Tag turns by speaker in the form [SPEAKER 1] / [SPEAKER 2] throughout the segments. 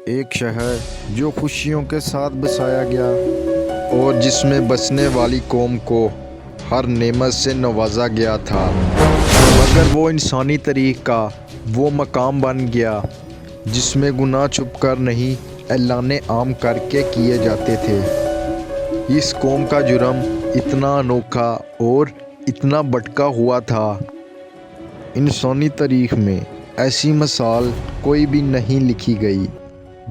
[SPEAKER 1] ایک شہر جو خوشیوں کے ساتھ بسایا گیا اور جس میں بسنے والی قوم کو ہر نعمت سے نوازا گیا تھا، مگر وہ انسانی تاریخ کا وہ مقام بن گیا جس میں گناہ چھپ کر نہیں اعلان عام کر کے کیے جاتے تھے۔ اس قوم کا جرم اتنا انوکھا اور اتنا بھٹکا ہوا تھا، انسانی تاریخ میں ایسی مثال کوئی بھی نہیں لکھی گئی۔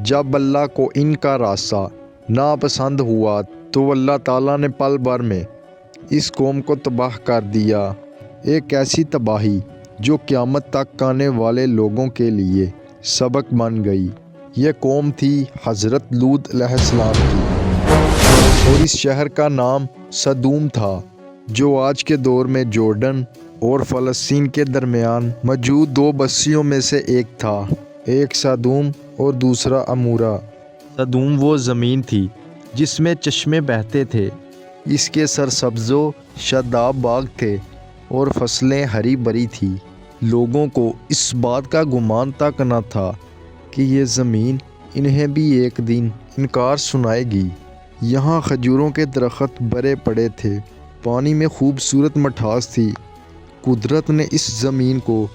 [SPEAKER 1] جب اللہ کو ان کا راستہ ناپسند ہوا تو اللہ تعالیٰ نے پل بھر میں اس قوم کو تباہ کر دیا، ایک ایسی تباہی جو قیامت تک آنے والے لوگوں کے لیے سبق بن گئی۔ یہ قوم تھی حضرت لوط علیہ السلام کی، اور اس شہر کا نام سدوم تھا، جو آج کے دور میں جورڈن اور فلسطین کے درمیان موجود دو بستیوں میں سے ایک تھا، ایک سدوم اور دوسرا عمورہ۔ سدوم وہ زمین تھی جس میں چشمے بہتے تھے، اس کے سرسبز و شاداب باغ تھے اور فصلیں ہری بھری تھی۔ لوگوں کو اس بات کا گمان تک نہ تھا کہ یہ زمین انہیں بھی ایک دن انکار سنائے گی۔ یہاں کھجوروں کے درخت بھرے پڑے تھے، پانی میں خوبصورت مٹھاس تھی۔ قدرت نے اس زمین کو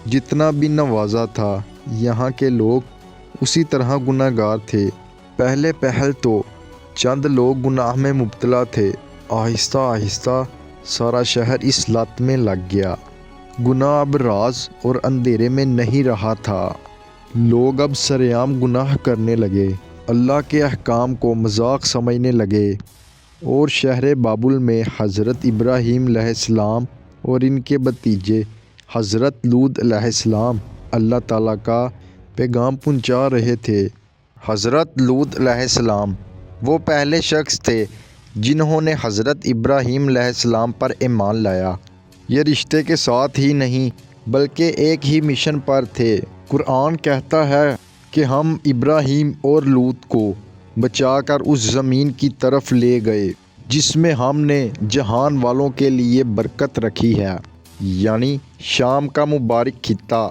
[SPEAKER 1] جتنا بھی نوازا تھا، یہاں کے لوگ اسی طرح گناہ گار تھے۔ پہل تو چند لوگ گناہ میں مبتلا تھے، آہستہ آہستہ سارا شہر اس لت میں لگ گیا۔ گناہ اب راز اور اندھیرے میں نہیں رہا تھا، لوگ اب سرعام گناہ کرنے لگے، اللہ کے احکام کو مذاق سمجھنے لگے، اور شہر بابل میں حضرت ابراہیم علیہ السلام اور ان کے بھتیجے حضرت لوط علیہ السلام اللہ تعالیٰ کا پیغام پہنچا رہے تھے۔ حضرت لوط علیہ السلام وہ پہلے شخص تھے جنہوں نے حضرت ابراہیم علیہ السلام پر ایمان لایا۔ یہ رشتے کے ساتھ ہی نہیں بلکہ ایک ہی مشن پر تھے۔ قرآن کہتا ہے کہ ہم ابراہیم اور لوط کو بچا کر اس زمین کی طرف لے گئے جس میں ہم نے جہان والوں کے لیے برکت رکھی ہے، یعنی شام کا مبارک خطہ۔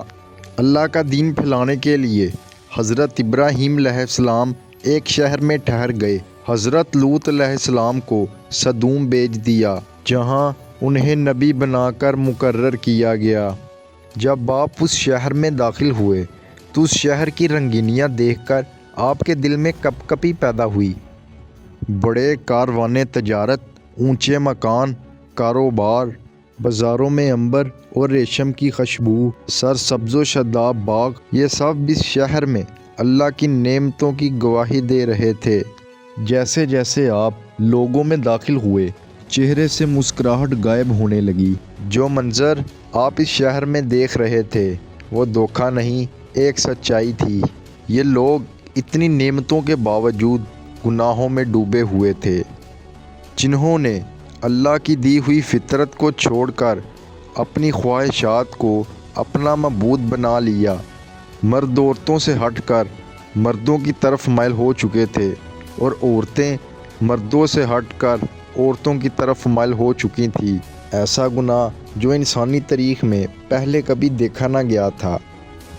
[SPEAKER 1] اللہ کا دین پھیلانے کے لیے حضرت ابراہیم علیہ السلام ایک شہر میں ٹھہر گئے، حضرت لوط علیہ السلام کو سدوم بھیج دیا جہاں انہیں نبی بنا کر مقرر کیا گیا۔ جب آپ اس شہر میں داخل ہوئے تو اس شہر کی رنگینیاں دیکھ کر آپ کے دل میں کپ کپی پیدا ہوئی۔ بڑے کاروانے تجارت، اونچے مکان، کاروبار، بازاروں میں عنبر اور ریشم کی خوشبو، سرسبز و شاداب باغ، یہ سب اس شہر میں اللہ کی نعمتوں کی گواہی دے رہے تھے۔ جیسے جیسے آپ لوگوں میں داخل ہوئے، چہرے سے مسکراہٹ غائب ہونے لگی۔ جو منظر آپ اس شہر میں دیکھ رہے تھے وہ دھوکہ نہیں، ایک سچائی تھی۔ یہ لوگ اتنی نعمتوں کے باوجود گناہوں میں ڈوبے ہوئے تھے، جنہوں نے اللہ کی دی ہوئی فطرت کو چھوڑ کر اپنی خواہشات کو اپنا معبود بنا لیا، مرد عورتوں سے ہٹ کر مردوں کی طرف مائل ہو چکے تھے، اور عورتیں مردوں سے ہٹ کر عورتوں کی طرف مائل ہو چکی تھیں۔ ایسا گناہ جو انسانی تاریخ میں پہلے کبھی دیکھا نہ گیا تھا۔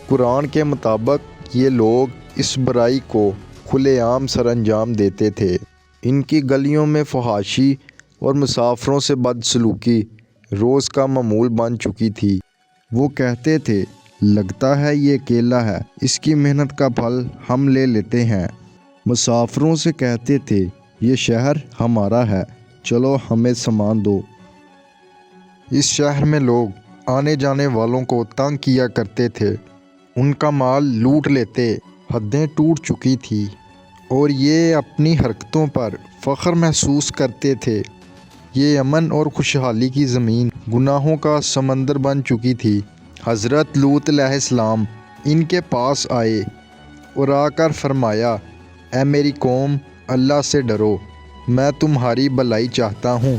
[SPEAKER 1] قرآن کے مطابق یہ لوگ اس برائی کو کھلے عام سر انجام دیتے تھے۔ ان کی گلیوں میں فحاشی اور مسافروں سے بدسلوکی روز کا معمول بن چکی تھی۔ وہ کہتے تھے، لگتا ہے یہ اکیلا ہے، اس کی محنت کا پھل ہم لے لیتے ہیں۔ مسافروں سے کہتے تھے، یہ شہر ہمارا ہے، چلو ہمیں سامان دو۔ اس شہر میں لوگ آنے جانے والوں کو تنگ کیا کرتے تھے، ان کا مال لوٹ لیتے، حدیں ٹوٹ چکی تھی، اور یہ اپنی حرکتوں پر فخر محسوس کرتے تھے۔ یہ امن اور خوشحالی کی زمین گناہوں کا سمندر بن چکی تھی۔ حضرت لوط علیہ السلام ان کے پاس آئے اور آ کر فرمایا، اے میری قوم، اللہ سے ڈرو، میں تمہاری بھلائی چاہتا ہوں۔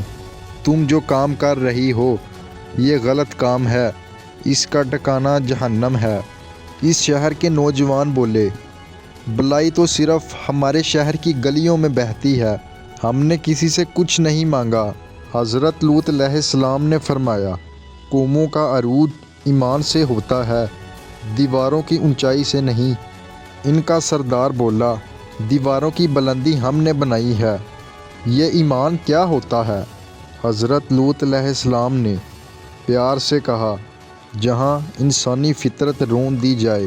[SPEAKER 1] تم جو کام کر رہی ہو یہ غلط کام ہے، اس کا ٹھکانہ جہنم ہے۔ اس شہر کے نوجوان بولے، بھلائی تو صرف ہمارے شہر کی گلیوں میں بہتی ہے، ہم نے کسی سے کچھ نہیں مانگا۔ حضرت لوط علیہ السلام نے فرمایا، قوموں کا عروج ایمان سے ہوتا ہے، دیواروں کی اونچائی سے نہیں۔ ان کا سردار بولا، دیواروں کی بلندی ہم نے بنائی ہے، یہ ایمان کیا ہوتا ہے؟ حضرت لوط علیہ السلام نے پیار سے کہا، جہاں انسانی فطرت رون دی جائے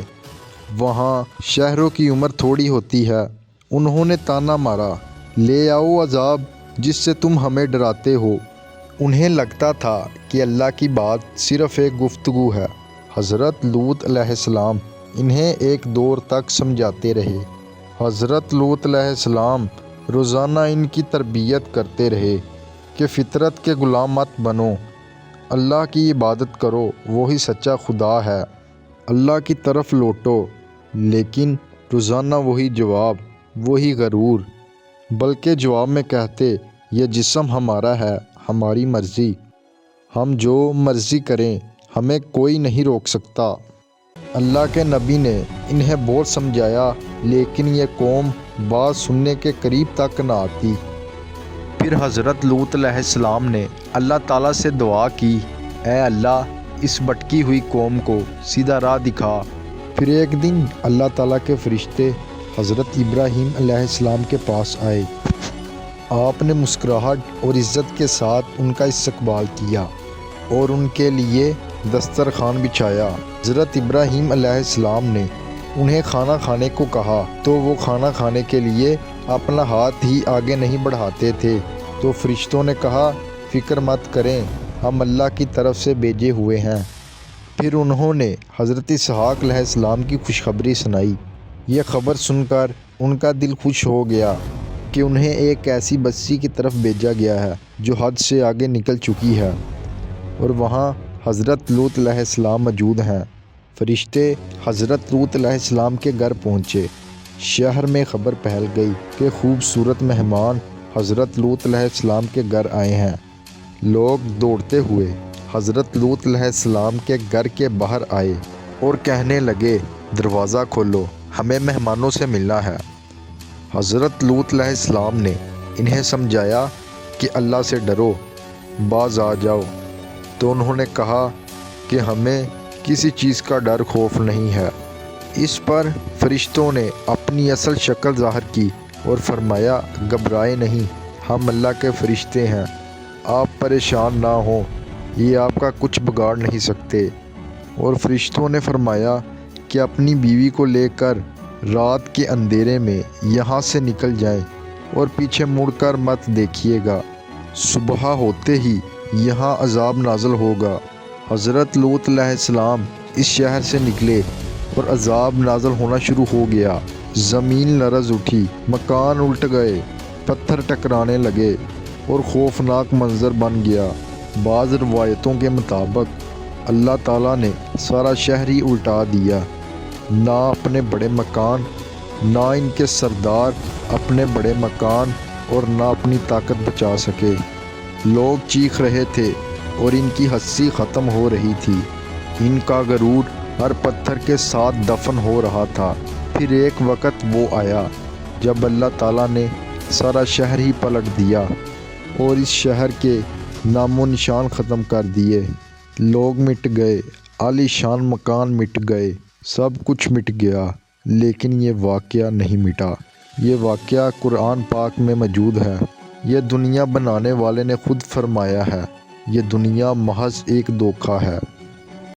[SPEAKER 1] وہاں شہروں کی عمر تھوڑی ہوتی ہے۔ انہوں نے طعنہ مارا، لے آؤ عذاب جس سے تم ہمیں ڈراتے ہو۔ انہیں لگتا تھا کہ اللہ کی بات صرف ایک گفتگو ہے۔ حضرت لوط علیہ السلام انہیں ایک دور تک سمجھاتے رہے۔ حضرت لوط علیہ السلام روزانہ ان کی تربیت کرتے رہے کہ فطرت کے غلام مت بنو، اللہ کی عبادت کرو، وہی سچا خدا ہے، اللہ کی طرف لوٹو۔ لیکن روزانہ وہی جواب، وہی غرور، بلکہ جواب میں کہتے، یہ جسم ہمارا ہے، ہماری مرضی، ہم جو مرضی کریں، ہمیں کوئی نہیں روک سکتا۔ اللہ کے نبی نے انہیں بہت سمجھایا، لیکن یہ قوم بات سننے کے قریب تک نہ آتی۔ پھر حضرت لوط علیہ السلام نے اللہ تعالیٰ سے دعا کی، اے اللہ، اس بھٹکی ہوئی قوم کو سیدھا راہ دکھا۔ پھر ایک دن اللہ تعالیٰ کے فرشتے حضرت ابراہیم علیہ السلام کے پاس آئے۔ آپ نے مسکراہٹ اور عزت کے ساتھ ان کا استقبال کیا اور ان کے لیے دسترخوان بچھایا۔ حضرت ابراہیم علیہ السلام نے انہیں کھانا کھانے کو کہا تو وہ کھانا کھانے کے لیے اپنا ہاتھ ہی آگے نہیں بڑھاتے تھے، تو فرشتوں نے کہا، فکر مت کریں، ہم اللہ کی طرف سے بھیجے ہوئے ہیں۔ پھر انہوں نے حضرت اسحاق علیہ السلام کی خوشخبری سنائی۔ یہ خبر سن کر ان کا دل خوش ہو گیا کہ انہیں ایک ایسی بستی کی طرف بھیجا گیا ہے جو حد سے آگے نکل چکی ہے، اور وہاں حضرت لوط علیہ السلام موجود ہیں۔ فرشتے حضرت لوط علیہ السلام کے گھر پہنچے۔ شہر میں خبر پھیل گئی کہ خوبصورت مہمان حضرت لوط علیہ السلام کے گھر آئے ہیں۔ لوگ دوڑتے ہوئے حضرت لوط علیہ السلام کے گھر کے باہر آئے اور کہنے لگے، دروازہ کھولو، ہمیں مہمانوں سے ملنا ہے۔ حضرت لوط علیہ السلام نے انہیں سمجھایا کہ اللہ سے ڈرو، باز آ جاؤ۔ تو انہوں نے کہا کہ ہمیں کسی چیز کا ڈر خوف نہیں ہے۔ اس پر فرشتوں نے اپنی اصل شکل ظاہر کی اور فرمایا، گھبرائے نہیں، ہم اللہ کے فرشتے ہیں، آپ پریشان نہ ہوں، یہ آپ کا کچھ بگاڑ نہیں سکتے۔ اور فرشتوں نے فرمایا کہ اپنی بیوی کو لے کر رات کے اندھیرے میں یہاں سے نکل جائیں اور پیچھے مڑ کر مت دیکھیے گا، صبح ہوتے ہی یہاں عذاب نازل ہوگا۔ حضرت لوط علیہ السلام اس شہر سے نکلے اور عذاب نازل ہونا شروع ہو گیا۔ زمین لرز اٹھی، مکان الٹ گئے، پتھر ٹکرانے لگے اور خوفناک منظر بن گیا۔ بعض روایتوں کے مطابق اللہ تعالیٰ نے سارا شہر ہی الٹا دیا۔ نہ اپنے بڑے مکان، نہ ان کے سردار اپنے بڑے مکان اور نہ اپنی طاقت بچا سکے۔ لوگ چیخ رہے تھے اور ان کی ہنسی ختم ہو رہی تھی۔ ان کا غرور ہر پتھر کے ساتھ دفن ہو رہا تھا۔ پھر ایک وقت وہ آیا جب اللہ تعالیٰ نے سارا شہر ہی پلٹ دیا اور اس شہر کے نام و نشان ختم کر دیے۔ لوگ مٹ گئے، عالی شان مکان مٹ گئے، سب کچھ مٹ گیا، لیکن یہ واقعہ نہیں مٹا۔ یہ واقعہ قرآن پاک میں موجود ہے۔ یہ دنیا بنانے والے نے خود فرمایا ہے، یہ دنیا محض ایک دھوکہ ہے۔